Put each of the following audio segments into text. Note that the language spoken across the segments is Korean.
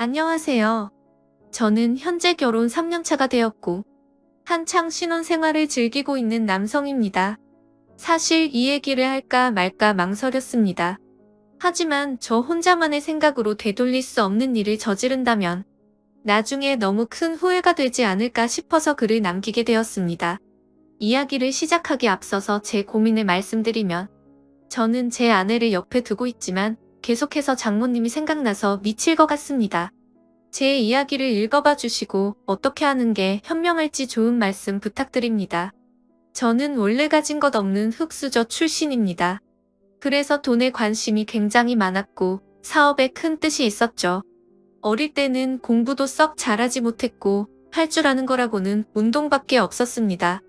안녕하세요. 저는 현재 결혼 3년차가 되었고 한창 신혼생활을 즐기고 있는 남성입니다. 사실 이 얘기를 할까 말까 망설였습니다. 하지만 저 혼자만의 생각으로 되돌릴 수 없는 일을 저지른다면 나중에 너무 큰 후회가 되지 않을까 싶어서 글을 남기게 되었습니다. 이야기를 시작하기 앞서서 제 고민을 말씀드리면 저는 제 아내를 옆에 두고 있지만 계속해서 장모님이 생각나서 미칠 것 같습니다. 제 이야기를 읽어봐 주시고 어떻게 하는 게 현명할지 좋은 말씀 부탁드립니다. 저는 원래 가진 것 없는 흙수저 출신입니다. 그래서 돈에 관심이 굉장히 많았고 사업에 큰 뜻이 있었죠. 어릴 때는 공부도 썩 잘하지 못했고 할 줄 아는 거라고는 운동밖에 없었습니다.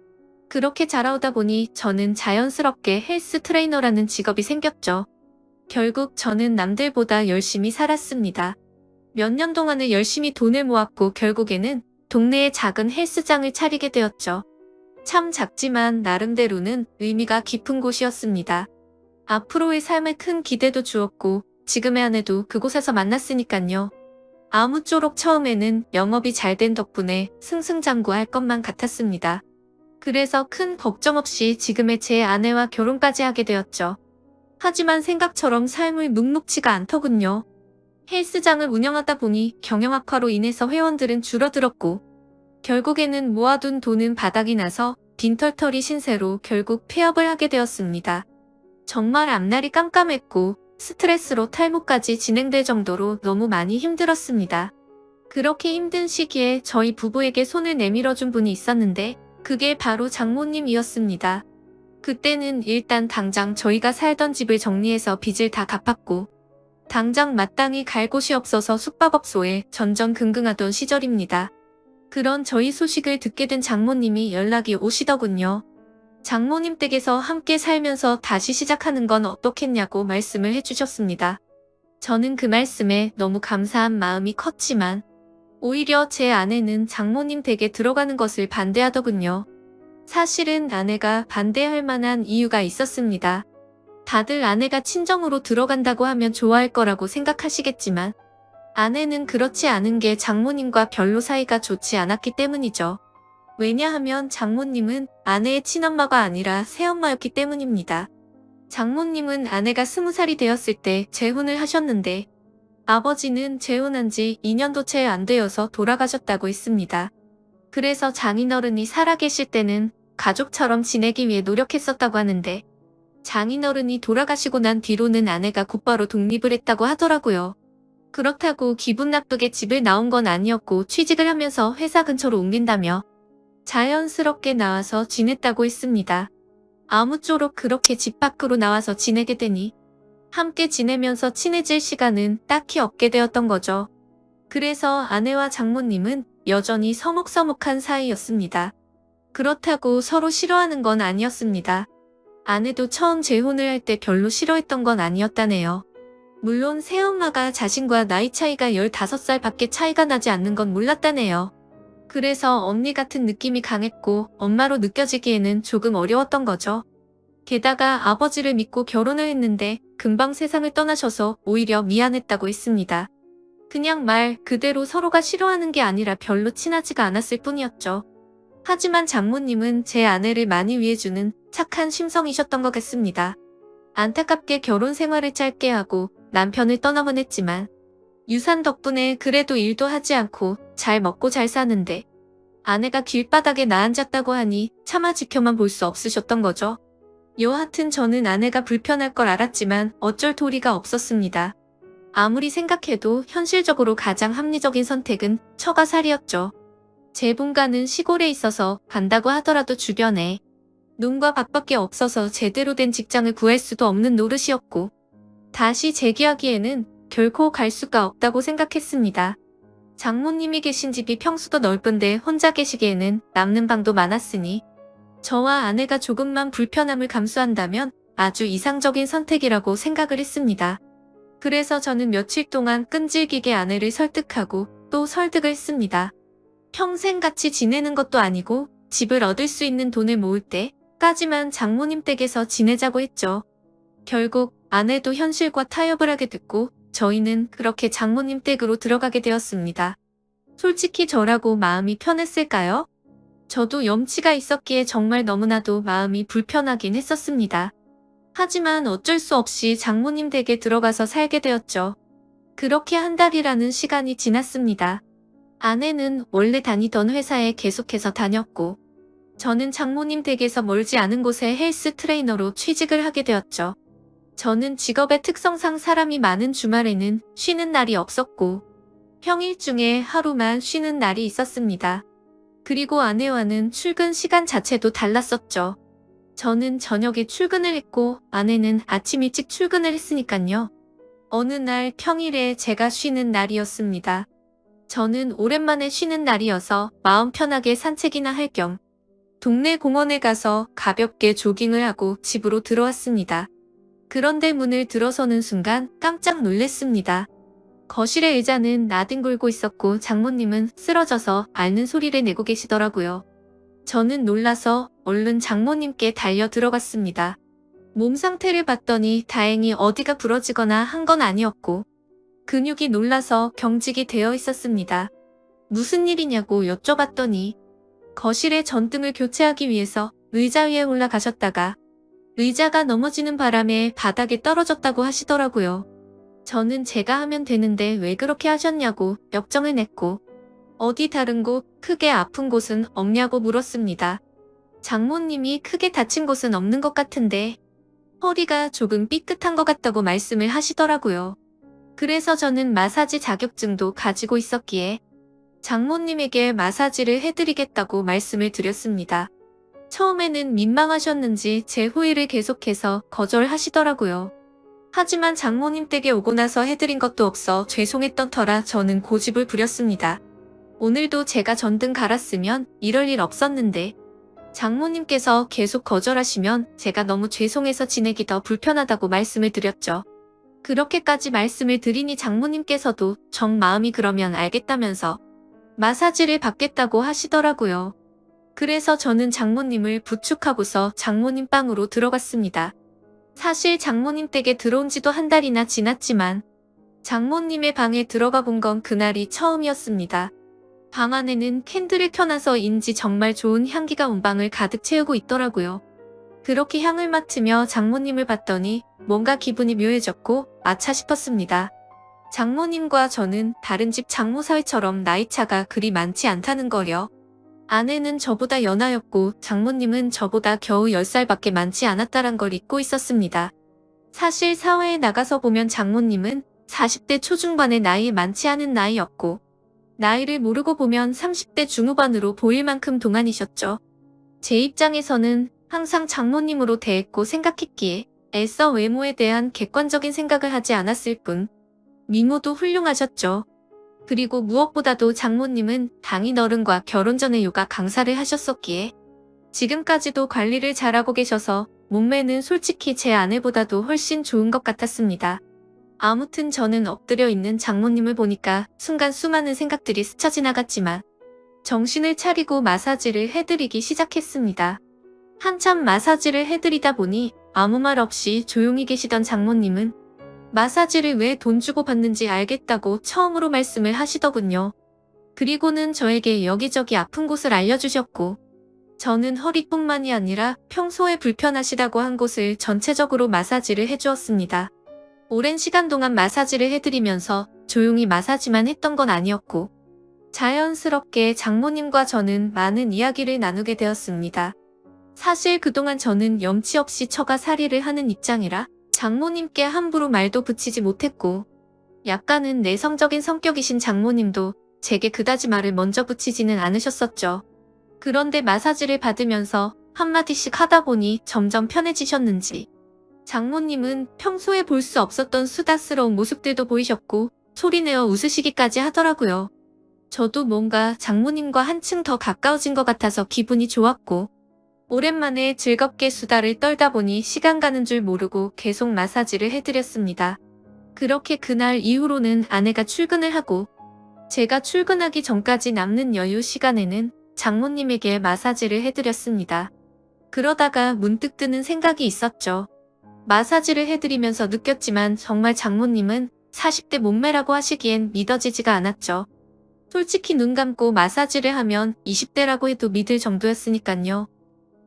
그렇게 자라오다 보니 저는 자연스럽게 헬스 트레이너라는 직업이 생겼죠. 결국 저는 남들보다 열심히 살았습니다. 몇 년 동안을 열심히 돈을 모았고 결국에는 동네에 작은 헬스장을 차리게 되었죠. 참 작지만 나름대로는 의미가 깊은 곳이었습니다. 앞으로의 삶에 큰 기대도 주었고 지금의 아내도 그곳에서 만났으니깐요. 아무쪼록 처음에는 영업이 잘 된 덕분에 승승장구할 것만 같았습니다. 그래서 큰 걱정 없이 지금의 제 아내와 결혼까지 하게 되었죠. 하지만 생각처럼 삶이 묵묵지가 않더군요. 헬스장을 운영하다 보니 경영 악화로 인해서 회원들은 줄어들었고 결국에는 모아둔 돈은 바닥이 나서 빈털터리 신세로 결국 폐업을 하게 되었습니다. 정말 앞날이 깜깜했고 스트레스로 탈모까지 진행될 정도로 너무 많이 힘들었습니다. 그렇게 힘든 시기에 저희 부부에게 손을 내밀어준 분이 있었는데 그게 바로 장모님이었습니다. 그때는 일단 당장 저희가 살던 집을 정리해서 빚을 다 갚았고 당장 마땅히 갈 곳이 없어서 숙박업소에 전전긍긍하던 시절입니다. 그런 저희 소식을 듣게 된 장모님이 연락이 오시더군요. 장모님 댁에서 함께 살면서 다시 시작하는 건 어떻겠냐고 말씀을 해주셨습니다. 저는 그 말씀에 너무 감사한 마음이 컸지만 오히려 제 아내는 장모님 댁에 들어가는 것을 반대하더군요. 사실은 아내가 반대할 만한 이유가 있었습니다. 다들 아내가 친정으로 들어간다고 하면 좋아할 거라고 생각하시겠지만 아내는 그렇지 않은 게 장모님과 별로 사이가 좋지 않았기 때문이죠. 왜냐하면 장모님은 아내의 친엄마가 아니라 새엄마였기 때문입니다. 장모님은 아내가 20살이 되었을 때 재혼을 하셨는데 아버지는 재혼한 지 2년도 채 안 되어서 돌아가셨다고 했습니다. 그래서 장인어른이 살아계실 때는 가족처럼 지내기 위해 노력했었다고 하는데 장인어른이 돌아가시고 난 뒤로는 아내가 곧바로 독립을 했다고 하더라고요. 그렇다고 기분 나쁘게 집을 나온 건 아니었고 취직을 하면서 회사 근처로 옮긴다며 자연스럽게 나와서 지냈다고 했습니다. 아무쪼록 그렇게 집 밖으로 나와서 지내게 되니 함께 지내면서 친해질 시간은 딱히 없게 되었던 거죠. 그래서 아내와 장모님은 여전히 서먹서먹한 사이였습니다. 그렇다고 서로 싫어하는 건 아니었습니다. 아내도 처음 재혼을 할 때 별로 싫어했던 건 아니었다네요. 물론 새엄마가 자신과 나이 차이가 15살 밖에 차이가 나지 않는 건 몰랐다네요. 그래서 언니 같은 느낌이 강했고 엄마로 느껴지기에는 조금 어려웠던 거죠. 게다가 아버지를 믿고 결혼을 했는데 금방 세상을 떠나셔서 오히려 미안했다고 했습니다. 그냥 말 그대로 서로가 싫어하는 게 아니라 별로 친하지가 않았을 뿐이었죠. 하지만 장모님은 제 아내를 많이 위해주는 착한 심성이셨던 것 같습니다. 안타깝게 결혼 생활을 짧게 하고 남편을 떠나곤 했지만 유산 덕분에 그래도 일도 하지 않고 잘 먹고 잘 사는데 아내가 길바닥에 나앉았다고 하니 차마 지켜만 볼 수 없으셨던 거죠. 여하튼 저는 아내가 불편할 걸 알았지만 어쩔 도리가 없었습니다. 아무리 생각해도 현실적으로 가장 합리적인 선택은 처가살이었죠. 제 본가는 시골에 있어서 간다고 하더라도 주변에 눈과 밖밖에 없어서 제대로 된 직장을 구할 수도 없는 노릇이었고 다시 재기하기에는 결코 갈 수가 없다고 생각했습니다. 장모님이 계신 집이 평수도 넓은데 혼자 계시기에는 남는 방도 많았으니 저와 아내가 조금만 불편함을 감수한다면 아주 이상적인 선택이라고 생각을 했습니다. 그래서 저는 며칠 동안 끈질기게 아내를 설득하고 또 설득을 했습니다. 평생 같이 지내는 것도 아니고 집을 얻을 수 있는 돈을 모을 때까지만 장모님 댁에서 지내자고 했죠. 결국 아내도 현실과 타협을 하게 됐고 저희는 그렇게 장모님 댁으로 들어가게 되었습니다. 솔직히 저라고 마음이 편했을까요? 저도 염치가 있었기에 정말 너무나도 마음이 불편하긴 했었습니다. 하지만 어쩔 수 없이 장모님 댁에 들어가서 살게 되었죠. 그렇게 한 달이라는 시간이 지났습니다. 아내는 원래 다니던 회사에 계속해서 다녔고, 저는 장모님 댁에서 멀지 않은 곳에 헬스 트레이너로 취직을 하게 되었죠. 저는 직업의 특성상 사람이 많은 주말에는 쉬는 날이 없었고, 평일 중에 하루만 쉬는 날이 있었습니다. 그리고 아내와는 출근 시간 자체도 달랐었죠. 저는 저녁에 출근을 했고 아내는 아침 일찍 출근을 했으니깐요. 어느 날 평일에 제가 쉬는 날이었습니다. 저는 오랜만에 쉬는 날이어서 마음 편하게 산책이나 할 겸 동네 공원에 가서 가볍게 조깅을 하고 집으로 들어왔습니다. 그런데 문을 들어서는 순간 깜짝 놀랐습니다. 거실의 의자는 나뒹굴고 있었고 장모님은 쓰러져서 앓는 소리를 내고 계시더라고요. 저는 놀라서 얼른 장모님께 달려 들어갔습니다. 몸 상태를 봤더니 다행히 어디가 부러지거나 한 건 아니었고 근육이 놀라서 경직이 되어 있었습니다. 무슨 일이냐고 여쭤봤더니 거실의 전등을 교체하기 위해서 의자 위에 올라가셨다가 의자가 넘어지는 바람에 바닥에 떨어졌다고 하시더라고요. 저는 제가 하면 되는데 왜 그렇게 하셨냐고 역정을 냈고 어디 다른 곳 크게 아픈 곳은 없냐고 물었습니다. 장모님이 크게 다친 곳은 없는 것 같은데 허리가 조금 삐끗한 것 같다고 말씀을 하시더라고요. 그래서 저는 마사지 자격증도 가지고 있었기에 장모님에게 마사지를 해드리겠다고 말씀을 드렸습니다. 처음에는 민망하셨는지 제 호의를 계속해서 거절하시더라고요. 하지만 장모님 댁에 오고 나서 해드린 것도 없어 죄송했던 터라 저는 고집을 부렸습니다. 오늘도 제가 전등 갈았으면 이럴 일 없었는데 장모님께서 계속 거절하시면 제가 너무 죄송해서 지내기 더 불편하다고 말씀을 드렸죠. 그렇게까지 말씀을 드리니 장모님께서도 정 마음이 그러면 알겠다면서 마사지를 받겠다고 하시더라고요. 그래서 저는 장모님을 부축하고서 장모님 방으로 들어갔습니다. 사실 장모님 댁에 들어온 지도 한 달이나 지났지만 장모님의 방에 들어가 본 건 그날이 처음이었습니다. 방 안에는 캔들을 켜놔서인지 정말 좋은 향기가 온 방을 가득 채우고 있더라고요. 그렇게 향을 맡으며 장모님을 봤더니 뭔가 기분이 묘해졌고 아차 싶었습니다. 장모님과 저는 다른 집 장모 사위처럼 나이차가 그리 많지 않다는 거요. 아내는 저보다 연하였고 장모님은 저보다 겨우 10살밖에 많지 않았다는 걸 잊고 있었습니다. 사실 사회에 나가서 보면 장모님은 40대 초중반의 나이 많지 않은 나이였고 나이를 모르고 보면 30대 중후반으로 보일 만큼 동안이셨죠. 제 입장에서는 항상 장모님으로 대했고 생각했기에 애써 외모에 대한 객관적인 생각을 하지 않았을 뿐 미모도 훌륭하셨죠. 그리고 무엇보다도 장모님은 당인 어른과 결혼 전에 요가 강사를 하셨었기에 지금까지도 관리를 잘하고 계셔서 몸매는 솔직히 제 아내보다도 훨씬 좋은 것 같았습니다. 아무튼 저는 엎드려 있는 장모님을 보니까 순간 수많은 생각들이 스쳐 지나갔지만 정신을 차리고 마사지를 해드리기 시작했습니다. 한참 마사지를 해드리다 보니 아무 말 없이 조용히 계시던 장모님은 마사지를 왜 돈 주고 받는지 알겠다고 처음으로 말씀을 하시더군요. 그리고는 저에게 여기저기 아픈 곳을 알려주셨고 저는 허리뿐만이 아니라 평소에 불편하시다고 한 곳을 전체적으로 마사지를 해주었습니다. 오랜 시간 동안 마사지를 해드리면서 조용히 마사지만 했던 건 아니었고 자연스럽게 장모님과 저는 많은 이야기를 나누게 되었습니다. 사실 그동안 저는 염치 없이 처가 살이를 하는 입장이라 장모님께 함부로 말도 붙이지 못했고 약간은 내성적인 성격이신 장모님도 제게 그다지 말을 먼저 붙이지는 않으셨었죠. 그런데 마사지를 받으면서 한마디씩 하다 보니 점점 편해지셨는지 장모님은 평소에 볼 수 없었던 수다스러운 모습들도 보이셨고 소리내어 웃으시기까지 하더라고요. 저도 뭔가 장모님과 한층 더 가까워진 것 같아서 기분이 좋았고 오랜만에 즐겁게 수다를 떨다 보니 시간 가는 줄 모르고 계속 마사지를 해드렸습니다. 그렇게 그날 이후로는 아내가 출근을 하고 제가 출근하기 전까지 남는 여유 시간에는 장모님에게 마사지를 해드렸습니다. 그러다가 문득 드는 생각이 있었죠. 마사지를 해드리면서 느꼈지만 정말 장모님은 40대 몸매라고 하시기엔 믿어지지가 않았죠. 솔직히 눈 감고 마사지를 하면 20대라고 해도 믿을 정도였으니깐요.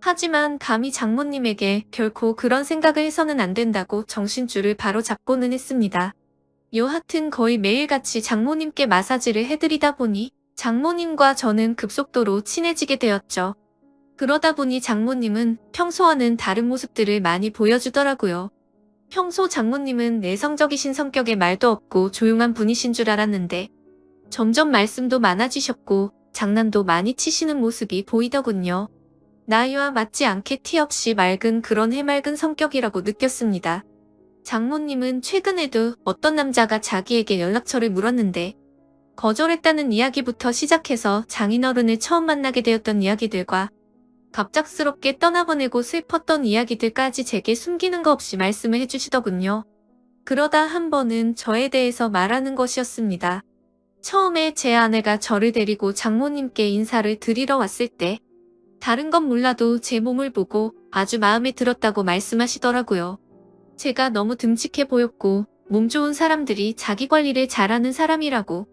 하지만 감히 장모님에게 결코 그런 생각을 해서는 안 된다고 정신줄을 바로 잡고는 했습니다. 여하튼 거의 매일같이 장모님께 마사지를 해드리다 보니 장모님과 저는 급속도로 친해지게 되었죠. 그러다 보니 장모님은 평소와는 다른 모습들을 많이 보여주더라고요. 평소 장모님은 내성적이신 성격에 말도 없고 조용한 분이신 줄 알았는데 점점 말씀도 많아지셨고 장난도 많이 치시는 모습이 보이더군요. 나이와 맞지 않게 티 없이 맑은 그런 해맑은 성격이라고 느꼈습니다. 장모님은 최근에도 어떤 남자가 자기에게 연락처를 물었는데 거절했다는 이야기부터 시작해서 장인어른을 처음 만나게 되었던 이야기들과 갑작스럽게 떠나보내고 슬펐던 이야기들까지 제게 숨기는 거 없이 말씀을 해주시더군요. 그러다 한 번은 저에 대해서 말하는 것이었습니다. 처음에 제 아내가 저를 데리고 장모님께 인사를 드리러 왔을 때 다른 건 몰라도 제 몸을 보고 아주 마음에 들었다고 말씀하시더라고요. 제가 너무 듬직해 보였고 몸 좋은 사람들이 자기 관리를 잘하는 사람이라고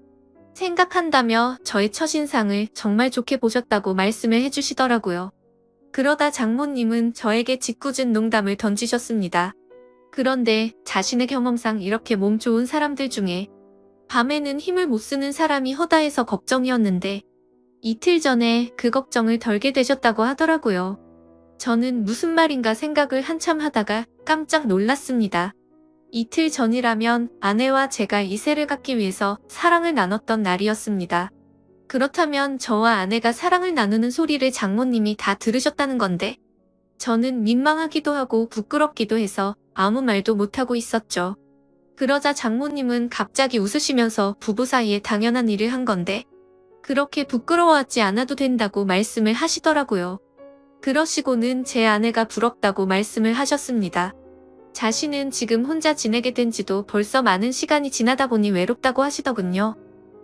생각한다며 저의 첫인상을 정말 좋게 보셨다고 말씀을 해주시더라고요. 그러다 장모님은 저에게 짓궂은 농담을 던지셨습니다. 그런데 자신의 경험상 이렇게 몸 좋은 사람들 중에 밤에는 힘을 못 쓰는 사람이 허다해서 걱정이었는데 이틀 전에 그 걱정을 덜게 되셨다고 하더라고요. 저는 무슨 말인가 생각을 한참 하다가 깜짝 놀랐습니다. 이틀 전이라면 아내와 제가 이세를 갖기 위해서 사랑을 나눴던 날이었습니다. 그렇다면 저와 아내가 사랑을 나누는 소리를 장모님이 다 들으셨다는 건데 저는 민망하기도 하고 부끄럽기도 해서 아무 말도 못하고 있었죠. 그러자 장모님은 갑자기 웃으시면서 부부 사이에 당연한 일을 한 건데 그렇게 부끄러워하지 않아도 된다고 말씀을 하시더라고요. 그러시고는 제 아내가 부럽다고 말씀을 하셨습니다. 자신은 지금 혼자 지내게 된 지도 벌써 많은 시간이 지나다 보니 외롭다고 하시더군요.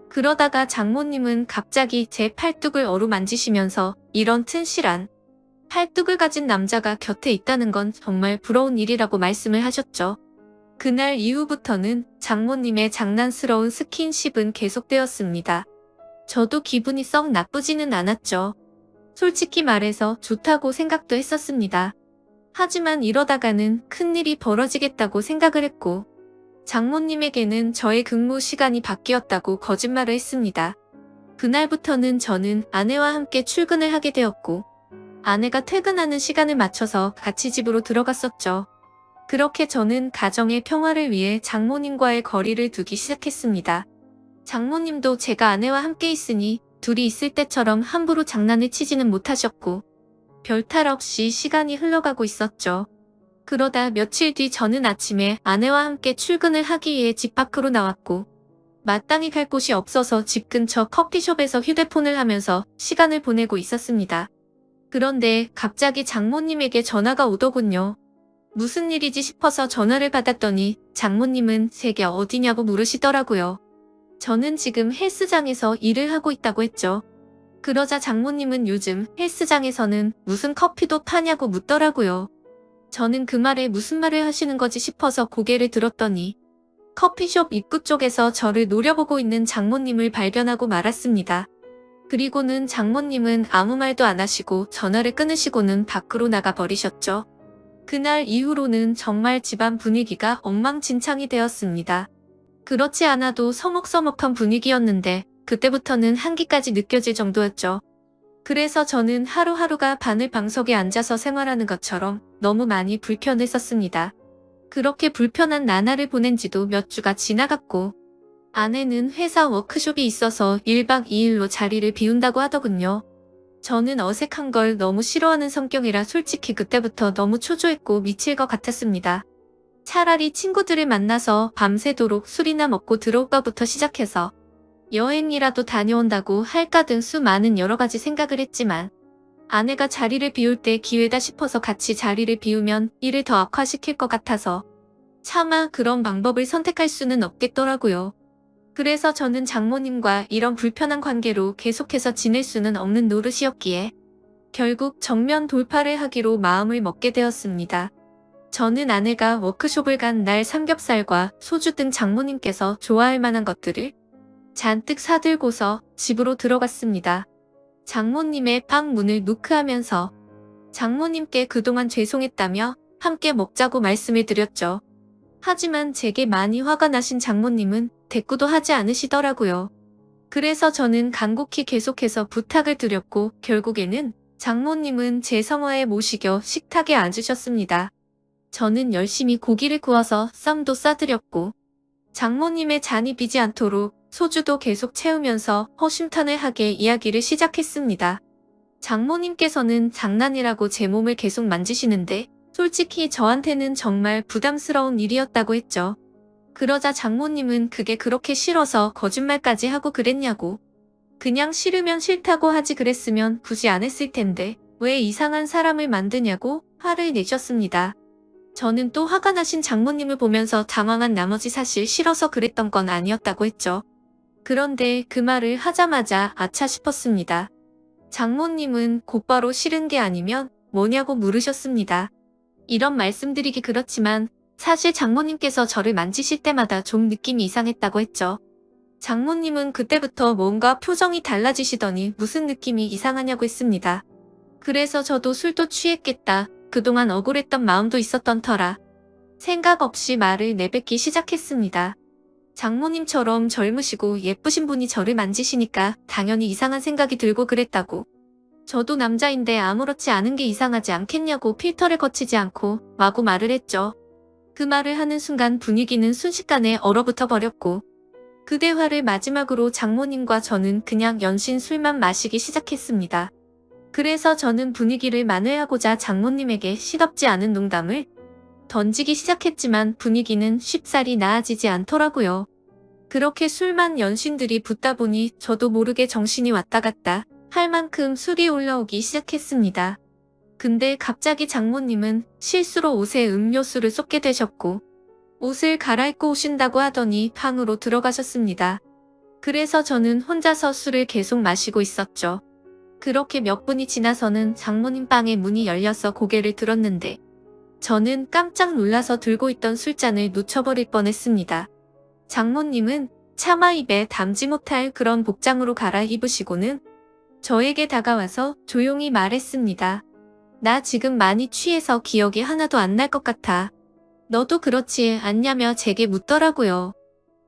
그러다가 장모님은 갑자기 제 팔뚝을 어루만지시면서 이런 튼실한 팔뚝을 가진 남자가 곁에 있다는 건 정말 부러운 일이라고 말씀을 하셨죠. 그날 이후부터는 장모님의 장난스러운 스킨십은 계속되었습니다. 저도 기분이 썩 나쁘지는 않았죠. 솔직히 말해서 좋다고 생각도 했었습니다. 하지만 이러다가는 큰일이 벌어지겠다고 생각을 했고 장모님에게는 저의 근무 시간이 바뀌었다고 거짓말을 했습니다. 그날부터는 저는 아내와 함께 출근을 하게 되었고 아내가 퇴근하는 시간을 맞춰서 같이 집으로 들어갔었죠. 그렇게 저는 가정의 평화를 위해 장모님과의 거리를 두기 시작했습니다. 장모님도 제가 아내와 함께 있으니 둘이 있을 때처럼 함부로 장난을 치지는 못하셨고 별탈 없이 시간이 흘러가고 있었죠. 그러다 며칠 뒤 저는 아침에 아내와 함께 출근을 하기 위해 집 밖으로 나왔고 마땅히 갈 곳이 없어서 집 근처 커피숍에서 휴대폰을 하면서 시간을 보내고 있었습니다. 그런데 갑자기 장모님에게 전화가 오더군요. 무슨 일이지 싶어서 전화를 받았더니 장모님은 제게 어디냐고 물으시더라고요. 저는 지금 헬스장에서 일을 하고 있다고 했죠. 그러자 장모님은 요즘 헬스장에서는 무슨 커피도 파냐고 묻더라고요. 저는 그 말에 무슨 말을 하시는 거지 싶어서 고개를 들었더니 커피숍 입구 쪽에서 저를 노려보고 있는 장모님을 발견하고 말았습니다. 그리고는 장모님은 아무 말도 안 하시고 전화를 끊으시고는 밖으로 나가 버리셨죠. 그날 이후로는 정말 집안 분위기가 엉망진창이 되었습니다. 그렇지 않아도 서먹서먹한 분위기였는데 그때부터는 한기까지 느껴질 정도였죠. 그래서 저는 하루하루가 바늘 방석에 앉아서 생활하는 것처럼 너무 많이 불편했었습니다. 그렇게 불편한 나날을 보낸 지도 몇 주가 지나갔고 아내는 회사 워크숍이 있어서 1박 2일로 자리를 비운다고 하더군요. 저는 어색한 걸 너무 싫어하는 성격이라 솔직히 그때부터 너무 초조했고 미칠 것 같았습니다. 차라리 친구들을 만나서 밤새도록 술이나 먹고 들어올까부터 시작해서 여행이라도 다녀온다고 할까 등 수많은 여러 가지 생각을 했지만 아내가 자리를 비울 때 기회다 싶어서 같이 자리를 비우면 일을 더 악화시킬 것 같아서 차마 그런 방법을 선택할 수는 없겠더라고요. 그래서 저는 장모님과 이런 불편한 관계로 계속해서 지낼 수는 없는 노릇이었기에 결국 정면 돌파를 하기로 마음을 먹게 되었습니다. 저는 아내가 워크숍을 간 날 삼겹살과 소주 등 장모님께서 좋아할 만한 것들을 잔뜩 사들고서 집으로 들어갔습니다. 장모님의 방 문을 노크하면서 장모님께 그동안 죄송했다며 함께 먹자고 말씀을 드렸죠. 하지만 제게 많이 화가 나신 장모님은 대꾸도 하지 않으시더라고요. 그래서 저는 간곡히 계속해서 부탁을 드렸고 결국에는 장모님은 제 성화에 모시겨 식탁에 앉으셨습니다. 저는 열심히 고기를 구워서 쌈도 싸드렸고 장모님의 잔이 비지 않도록 소주도 계속 채우면서 허심탄회하게 이야기를 시작했습니다. 장모님께서는 장난이라고 제 몸을 계속 만지시는데 솔직히 저한테는 정말 부담스러운 일이었다고 했죠. 그러자 장모님은 그게 그렇게 싫어서 거짓말까지 하고 그랬냐고. 그냥 싫으면 싫다고 하지 그랬으면 굳이 안 했을 텐데 왜 이상한 사람을 만드냐고 화를 내셨습니다. 저는 또 화가 나신 장모님을 보면서 당황한 나머지 사실 싫어서 그랬던 건 아니었다고 했죠. 그런데 그 말을 하자마자 아차 싶었습니다. 장모님은 곧바로 싫은 게 아니면 뭐냐고 물으셨습니다. 이런 말씀드리기 그렇지만 사실 장모님께서 저를 만지실 때마다 좀 느낌이 이상했다고 했죠. 장모님은 그때부터 뭔가 표정이 달라지시더니 무슨 느낌이 이상하냐고 했습니다. 그래서 저도 술도 취했겠다. 그동안 억울했던 마음도 있었던 터라 생각 없이 말을 내뱉기 시작했습니다. 장모님처럼 젊으시고 예쁘신 분이 저를 만지시니까 당연히 이상한 생각이 들고 그랬다고. 저도 남자인데 아무렇지 않은 게 이상하지 않겠냐고 필터를 거치지 않고 마구 말을 했죠. 그 말을 하는 순간 분위기는 순식간에 얼어붙어 버렸고 그 대화를 마지막으로 장모님과 저는 그냥 연신 술만 마시기 시작했습니다. 그래서 저는 분위기를 만회하고자 장모님에게 시덥지 않은 농담을 던지기 시작했지만 분위기는 쉽사리 나아지지 않더라고요. 그렇게 술만 연신들이 붙다 보니 저도 모르게 정신이 왔다 갔다 할 만큼 술이 올라오기 시작했습니다. 근데 갑자기 장모님은 실수로 옷에 음료수를 쏟게 되셨고 옷을 갈아입고 오신다고 하더니 방으로 들어가셨습니다. 그래서 저는 혼자서 술을 계속 마시고 있었죠. 그렇게 몇 분이 지나서는 장모님 방의 문이 열려서 고개를 들었는데 저는 깜짝 놀라서 들고 있던 술잔을 놓쳐버릴 뻔했습니다. 장모님은 차마 입에 담지 못할 그런 복장으로 갈아입으시고는 저에게 다가와서 조용히 말했습니다. 나 지금 많이 취해서 기억이 하나도 안 날 것 같아. 너도 그렇지 않냐며 제게 묻더라고요.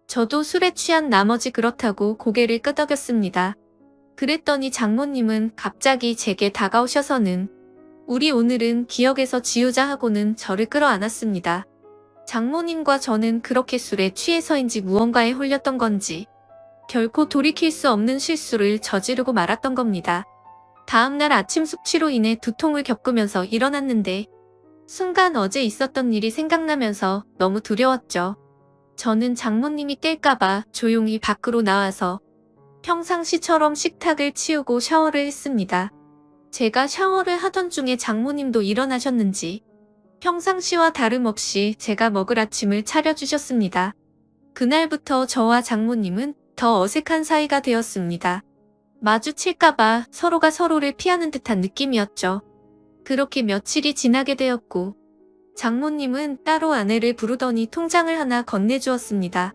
저도 술에 취한 나머지 그렇다고 고개를 끄덕였습니다. 그랬더니 장모님은 갑자기 제게 다가오셔서는 우리 오늘은 기억에서 지우자 하고는 저를 끌어안았습니다. 장모님과 저는 그렇게 술에 취해서인지 무언가에 홀렸던 건지 결코 돌이킬 수 없는 실수를 저지르고 말았던 겁니다. 다음날 아침 숙취로 인해 두통을 겪으면서 일어났는데 순간 어제 있었던 일이 생각나면서 너무 두려웠죠. 저는 장모님이 깰까봐 조용히 밖으로 나와서 평상시처럼 식탁을 치우고 샤워를 했습니다. 제가 샤워를 하던 중에 장모님도 일어나셨는지 평상시와 다름없이 제가 먹을 아침을 차려주셨습니다. 그날부터 저와 장모님은 더 어색한 사이가 되었습니다. 마주칠까봐 서로가 서로를 피하는 듯한 느낌이었죠. 그렇게 며칠이 지나게 되었고 장모님은 따로 아내를 부르더니 통장을 하나 건네주었습니다.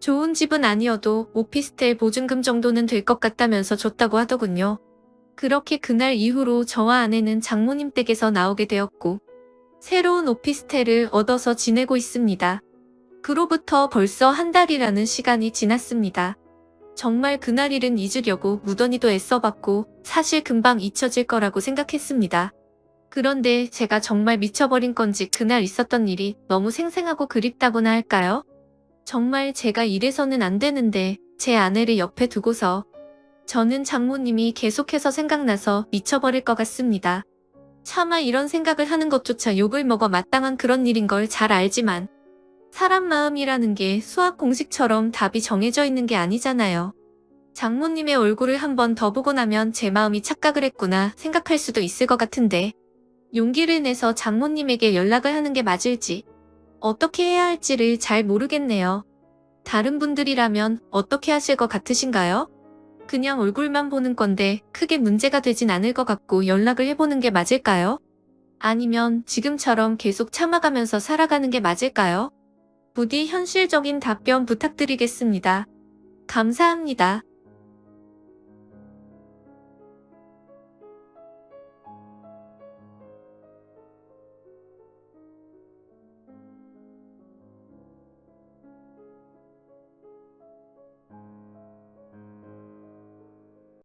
좋은 집은 아니어도 오피스텔 보증금 정도는 될 것 같다면서 줬다고 하더군요. 그렇게 그날 이후로 저와 아내는 장모님 댁에서 나오게 되었고 새로운 오피스텔을 얻어서 지내고 있습니다. 그로부터 벌써 한 달이라는 시간이 지났습니다. 정말 그날 일은 잊으려고 무던히도 애써봤고 사실 금방 잊혀질 거라고 생각했습니다. 그런데 제가 정말 미쳐버린 건지 그날 있었던 일이 너무 생생하고 그립다고나 할까요? 정말 제가 이래서는 안 되는데 제 아내를 옆에 두고서 저는 장모님이 계속해서 생각나서 미쳐버릴 것 같습니다. 차마 이런 생각을 하는 것조차 욕을 먹어 마땅한 그런 일인 걸 잘 알지만 사람 마음이라는 게 수학 공식처럼 답이 정해져 있는 게 아니잖아요. 장모님의 얼굴을 한 번 더 보고 나면 제 마음이 착각을 했구나 생각할 수도 있을 것 같은데 용기를 내서 장모님에게 연락을 하는 게 맞을지 어떻게 해야 할지를 잘 모르겠네요. 다른 분들이라면 어떻게 하실 것 같으신가요? 그냥 얼굴만 보는 건데 크게 문제가 되진 않을 것 같고 연락을 해보는 게 맞을까요? 아니면 지금처럼 계속 참아가면서 살아가는 게 맞을까요? 부디 현실적인 답변 부탁드리겠습니다. 감사합니다.